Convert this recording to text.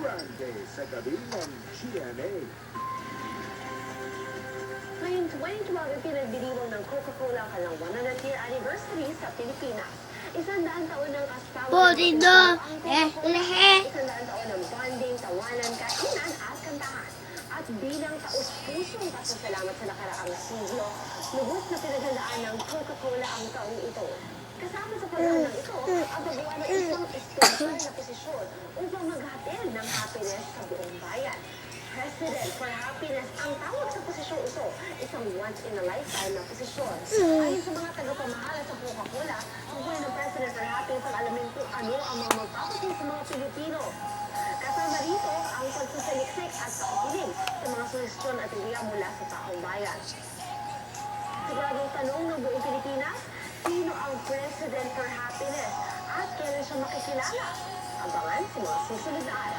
Grande sa gabi ng GMA. Ngayong 2012, pinagdiriwang ng Coca-Cola ang kanilang 100th year anniversary sa Pilipinas. 100 taon ng asawa Podido, ang Coca-Cola, 100 taon ng bonding, tawanan, kainan at kantahan. At bilang taus-pusong pasasalamat sa nakaraang siglo, lubos na pinaghandaan ng Coca-Cola ang taong ito. Kasama sa paghandang ito, ang paggawa ng isang espesyal na posisyon upang maghatid ng happiness sa buong bayan. President for Happiness ang tawag sa posisyong ito, isang once-in-a-lifetime na posisyon. Ayon sa mga tagapamahala sa Coca-Cola, ang buhay ng President for Happiness ang alamin kung ano ang mga magpapasin sa mga Pilipino. Kasama rito ang pagsusaliksik at pakikinig sa mga suhestyon at ideya mula sa taong bayan. Siguradong tanong ng buong Pilipinas, sino ang President for Happiness at kailan siya makikilala? Abangan sa mga susunod na araw.